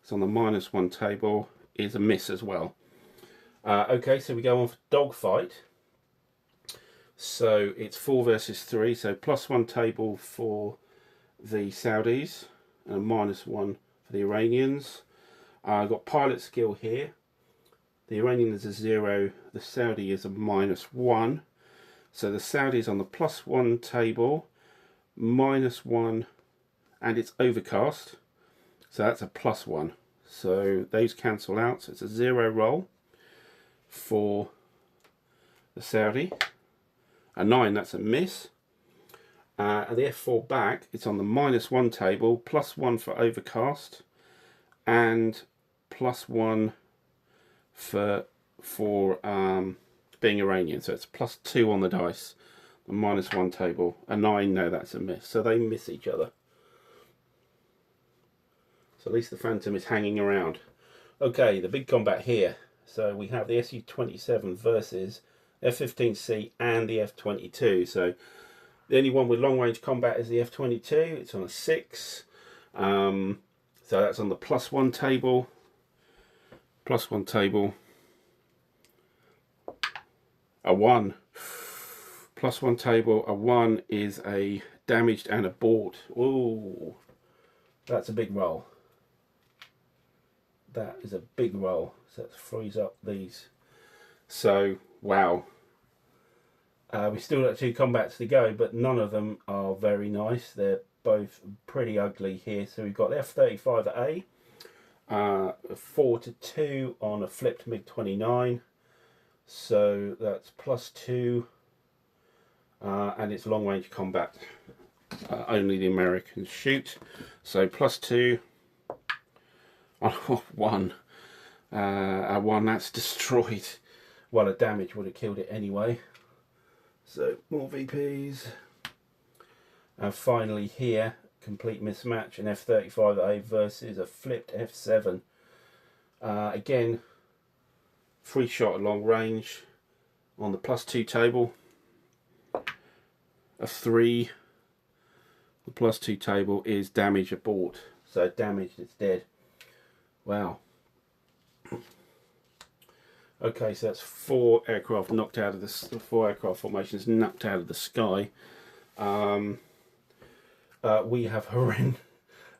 It's on the -1 table. Is a miss as well. Okay, so we go on for dogfight. So it's 4 versus 3. So +1 table for the Saudis and a -1 for the Iranians. I've got pilot skill here. The Iranian is a 0. The Saudi is a -1. So the Saudi is on the +1 table, -1, and it's overcast. So that's a +1. So those cancel out. So it's a 0 roll for the Saudi. A 9, that's a miss. And the F4 back, it's on the -1 table, +1 for overcast, and +1 for being Iranian, so it's +2 on the dice, a -1 table, a 9, no, that's a miss. So they miss each other. So at least the Phantom is hanging around. Okay, the big combat here. So we have the Su-27 versus F-15C and the F-22. So the only one with long range combat is the F-22. It's on a 6. So that's on the +1 table. +1 table. A 1. +1 table. A 1 is a damaged and a bought. Ooh, that's a big roll. That is a big roll. So let's freeze up these. So, wow. We still got 2 combats to go, but none of them are very nice. They're both pretty ugly here. So we've got the F-35A, 4-2 on a flipped MiG-29. So that's +2, and it's long range combat. Only the Americans shoot. So +2 on 1. A 1 that's destroyed. Well, a damage would have killed it anyway. So more VPs. And finally here, complete mismatch, an F-35A versus a flipped F-7. Again, 3 shot at long range on the +2 table. A 3. The +2 table is damage abort. So damaged, it's dead. Wow. Okay, so that's 4 aircraft knocked out of the 4 aircraft formations knocked out of the sky. We have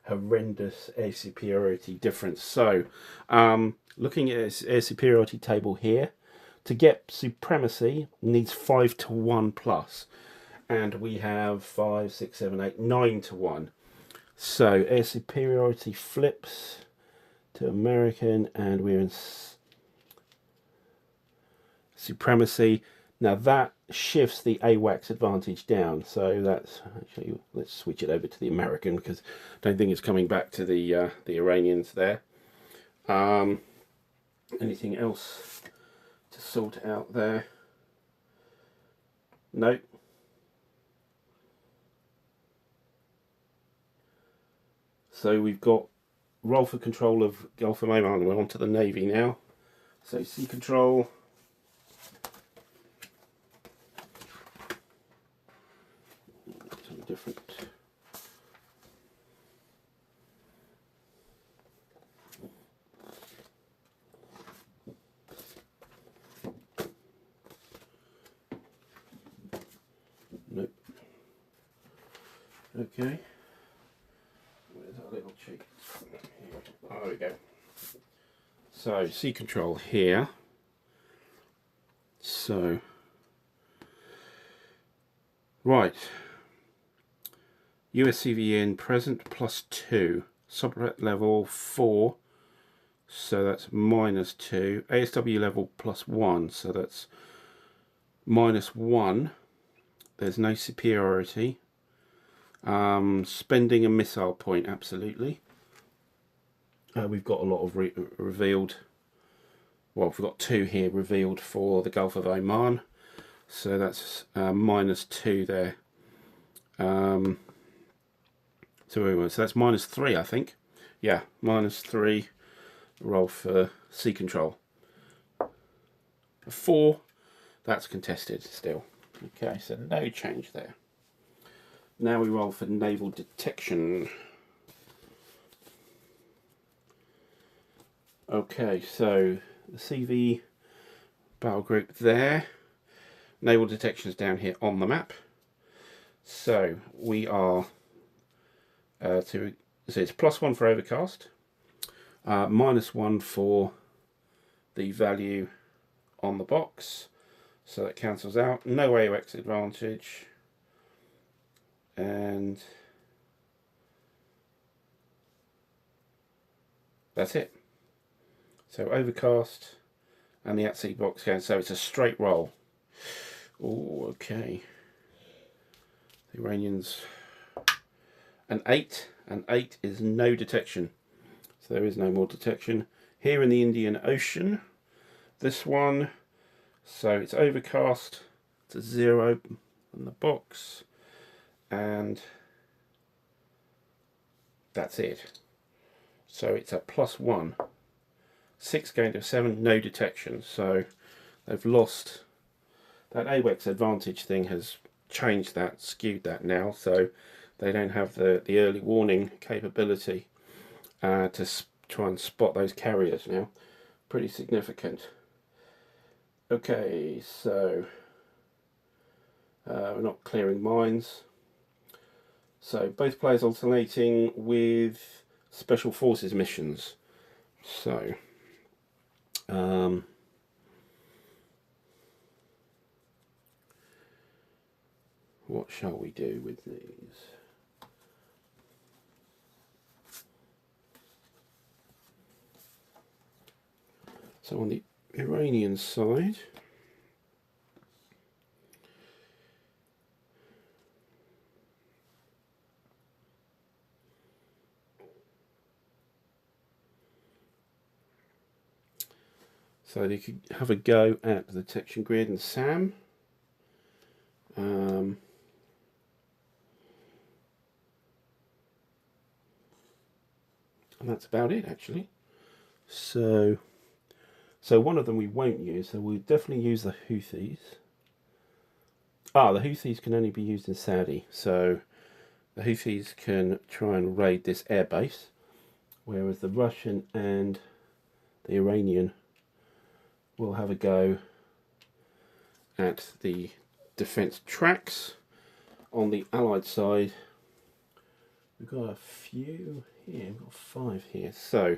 horrendous air superiority difference. So, looking at this air superiority table here, to get supremacy needs 5-1 plus, and we have 5, 6, 7, 8, 9-1. So air superiority flips to American, and we're in supremacy. Now that shifts the AWACS advantage down, so that's actually, let's switch it over to the American because I don't think it's coming back to the Iranians there. Anything else to sort out there? Nope. So we've got roll for control of Gulf of Oman. We're on to the Navy now. So sea control. Something different. Nope. Okay. Where's our little cheek? Oh, there we go. So, sea control here. So, right. USCVN present +2. Subret level 4. So that's -2. ASW level +1. So that's -1. There's no superiority. Spending a missile point, absolutely. We've got a lot of revealed. Well, we've got 2 here revealed for the Gulf of Oman. So that's -2 there. So that's -3, I think. Yeah, -3. Roll for sea control. 4, that's contested still. Okay, so no change there. Now we roll for naval detection. Okay, so the CV battle group there. Naval detection is down here on the map. So we are so it's +1 for overcast, -1 for the value on the box. So that cancels out. No AOX advantage. And that's it. So overcast and the at-sea box can, so it's a straight roll. Oh, okay. The Iranians, an 8, and 8 is no detection. So there is no more detection. Here in the Indian Ocean, this one So it's overcast to 0 on the box, and that's it. So it's a +1. 6 going to 7, no detection. So they've lost that AWACS advantage thing, has changed that, skewed that now. So they don't have the early warning capability to try and spot those carriers now. Pretty significant. Okay, so we're not clearing mines. So both players alternating with special forces missions. So what shall we do with these? So on the Iranian side, so they could have a go at the detection grid and SAM. And that's about it, actually. So one of them we won't use. So we'll definitely use the Houthis. The Houthis can only be used in Saudi. So the Houthis can try and raid this airbase, whereas the Russian and the Iranian will have a go at the defense tracks. On the Allied side, we've got a few here, we've got 5 here. So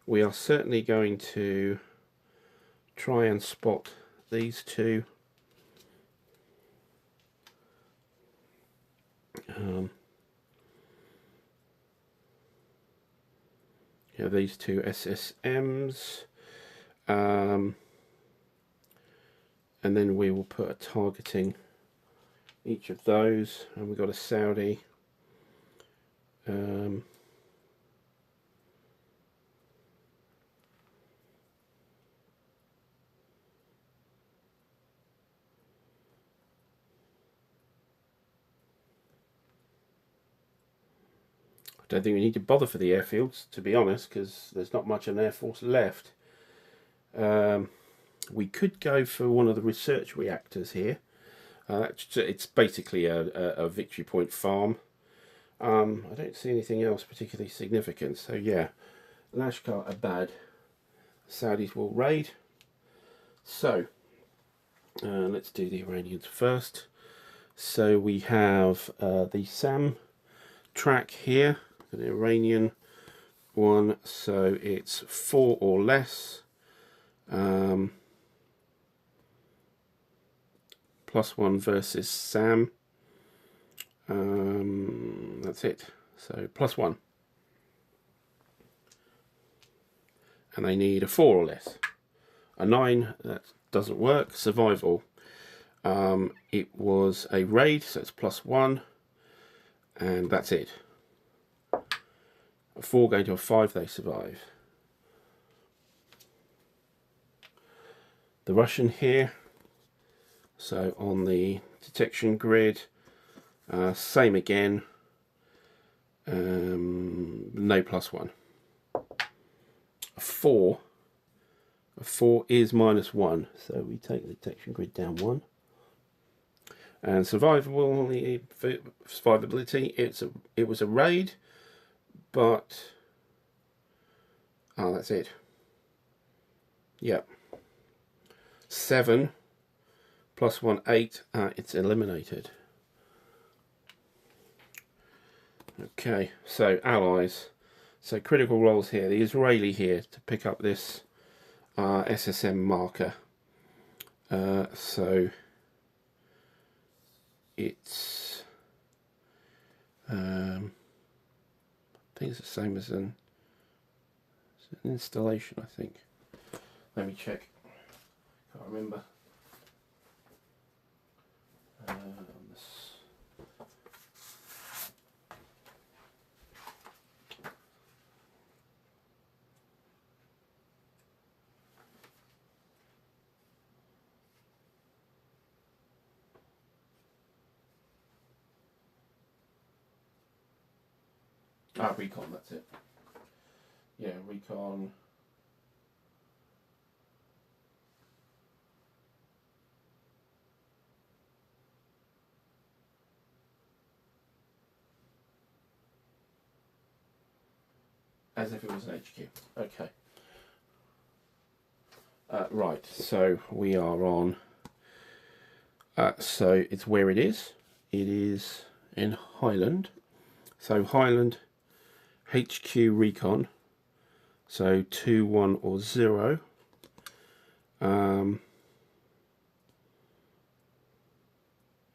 we are certainly going to try and spot these two. Yeah, these two SSMs. And then we will put a targeting each of those, and we've got a Saudi. I don't think we need to bother for the airfields, to be honest, because there's not much of an air force left. We could go for one of the research reactors here. It's basically a victory point farm. I don't see anything else particularly significant. So yeah, Lashkar Abad, Saudis will raid. So let's do the Iranians first. So we have the SAM track here, an Iranian one. So it's 4 or less. +1 versus SAM. That's it. So +1. And they need a 4 or less. A 9, that doesn't work. Survival. It was a raid, so it's +1. And that's it. A 4 going to a 5, they survive. The Russian here. So on the detection grid, same again. No +1. A 4 is -1, so we take the detection grid down 1. And survivability, it was a raid, but that's it. Yep. 7 +1, 8. It's eliminated. Okay, so allies. So critical roles here. The Israeli here to pick up this SSM marker. So it's I think it's the same as an installation, I think. Let me check. Can't remember. recon, that's it. Yeah, recon. As if it was an HQ. Okay. Right, so we are on. So it's where it is. It is in Highland. So Highland HQ recon. So 2, 1 or 0.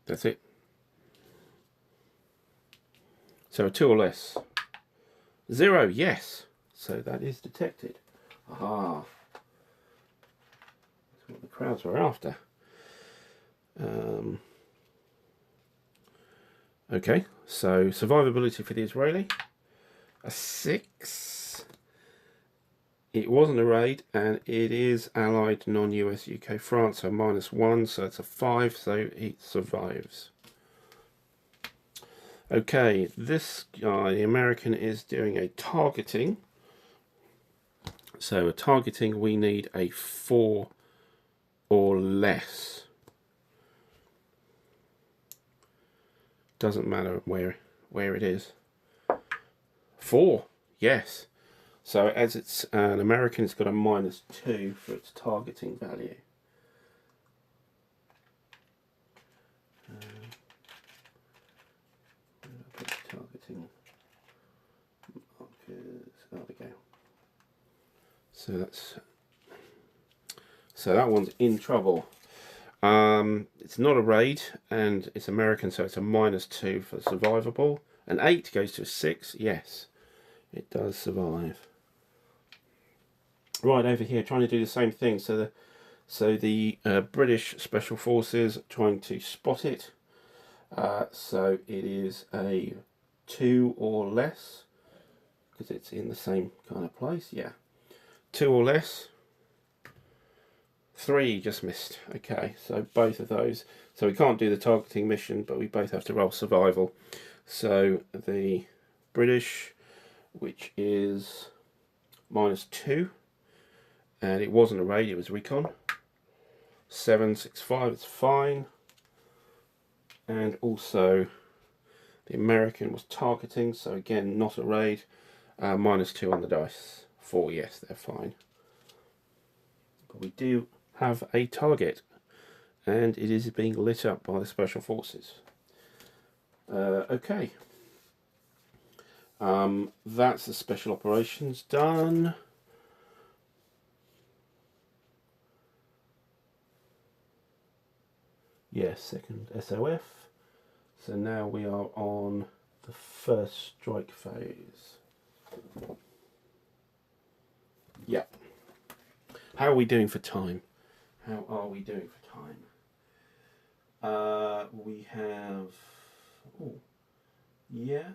That's it. So 2 or less. 0, yes. So that is detected. Aha. That's what the crowds were after. Okay, so survivability for the Israeli, a 6. It wasn't a raid, and it is Allied, non-US, UK, France, so -1, so it's a 5, so it survives. Okay, this guy, the American, is doing a targeting. So a targeting, we need a 4 or less. Doesn't matter where it is. 4, yes. So as it's an American, it's got a -2 for its targeting value. Targeting markers. Oh, there we go. So that one's in trouble. It's not a raid, and it's American, so it's a -2 for survivable. An 8 goes to a 6. Yes, it does survive. Right over here, trying to do the same thing. So the British Special Forces trying to spot it. So it is a 2 or less, because it's in the same kind of place. Yeah, 2 or less. 3 just missed. Okay, so both of those. So we can't do the targeting mission, but we both have to roll survival. So the British, which is -2, and it wasn't a raid, it was recon. 765, it's fine. And also the American was targeting, so again not a raid. -2 on the dice. 4, yes, they're fine. But we do have a target, and it is being lit up by the Special Forces. Okay. That's the special operations done. Yes, second SOF. So now we are on the first strike phase. Yep. How are we doing for time? How are we doing for time? We have... Oh, yeah.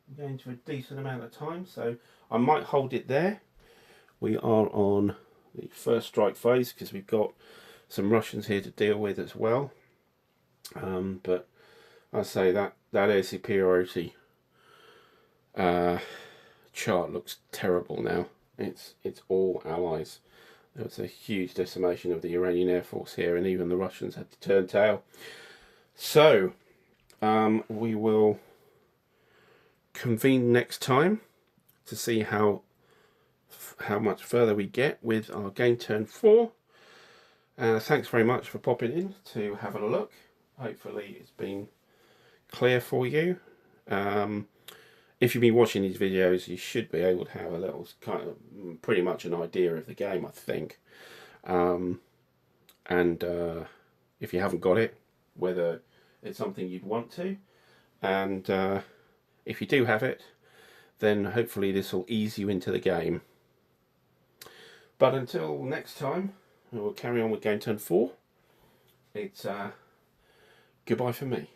We're going to a decent amount of time, so I might hold it there. We are on the first strike phase because we've got some Russians here to deal with as well. But I say that air superiority chart looks terrible now. It's all allies. There was a huge decimation of the Iranian Air Force here, and even the Russians had to turn tail. So we will convene next time to see how much further we get with our game turn 4. Thanks very much for popping in to have a look. Hopefully it's been clear for you. If you've been watching these videos, you should be able to have a little kind of pretty much an idea of the game, I think. If you haven't got it, whether it's something you'd want to, and if you do have it, then hopefully this will ease you into the game. But until next time, we'll carry on with game turn 4. It's goodbye for me.